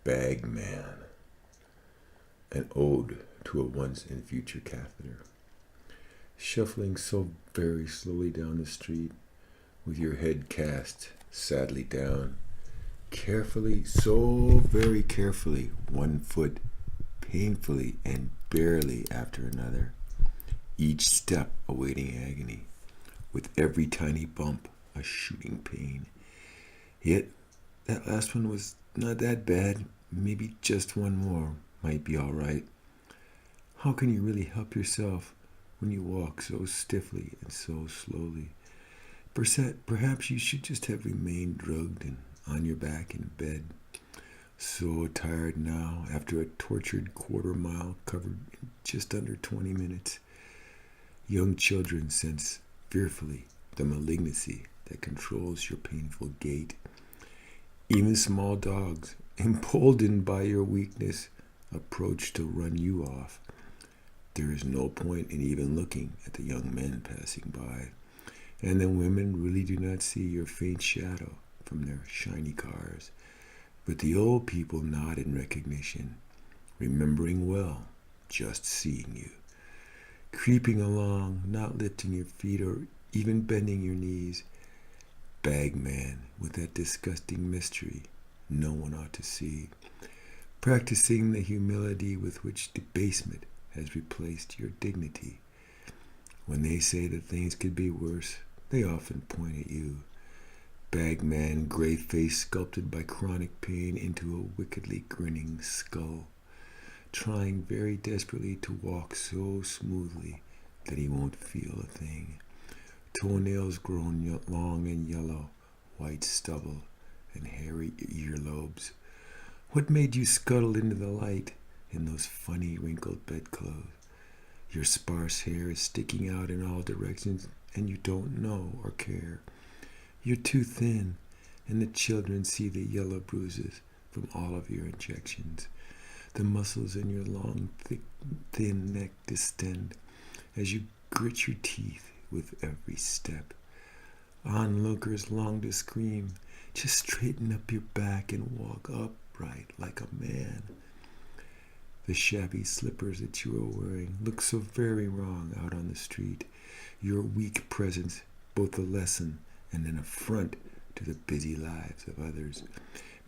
Bagman, an ode to a once and future catheter. Shuffling so very slowly down the street, with your head cast sadly down, carefully, so very carefully, one foot painfully and barely after another, each step awaiting agony, with every tiny bump a shooting pain. Yet that last one was not that bad. Maybe just one more might be all right. How can you really help yourself when you walk so stiffly and so slowly? Perhaps you should just have remained drugged and on your back in bed. So tired now after a tortured quarter mile covered in just under 20 minutes. Young children sense fearfully the malignancy that controls your painful gait. Even small dogs, emboldened by your weakness, approach to run you off. There is no point in even looking at the young men passing by, and the women really do not see your faint shadow from their shiny cars. But the old people nod in recognition, remembering well, just seeing you. Creeping along, not lifting your feet or even bending your knees. Bagman with that disgusting mystery no one ought to see. Practicing the humility with which debasement has replaced your dignity. When they say that things could be worse, they often point at you. Bagman, gray face sculpted by chronic pain into a wickedly grinning skull, trying very desperately to walk so smoothly that he won't feel a thing. Toenails grown long and yellow, white stubble, and hairy earlobes. What made you scuttle into the light in those funny wrinkled bedclothes? Your sparse hair is sticking out in all directions, and you don't know or care. You're too thin, and the children see the yellow bruises from all of your injections. The muscles in your long, thick, thin neck distend as you grit your teeth with every step. Onlookers long to scream, just straighten up your back and walk upright like a man. The shabby slippers that you are wearing look so very wrong out on the street. Your weak presence, both a lesson and an affront to the busy lives of others.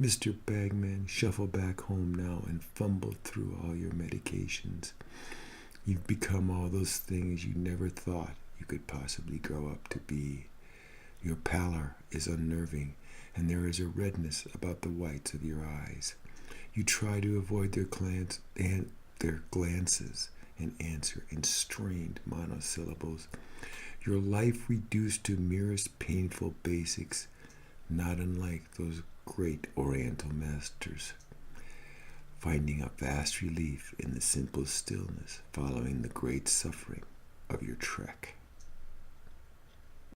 Mr. Bagman, shuffle back home now and fumble through all your medications. You've become all those things you never thought you could possibly grow up to be. Your pallor is unnerving, and there is a redness about the whites of your eyes. You try to avoid their glances and answer in strained monosyllables. Your life reduced to merest painful basics, not unlike those great Oriental masters, finding a vast relief in the simple stillness following the great suffering of your trek.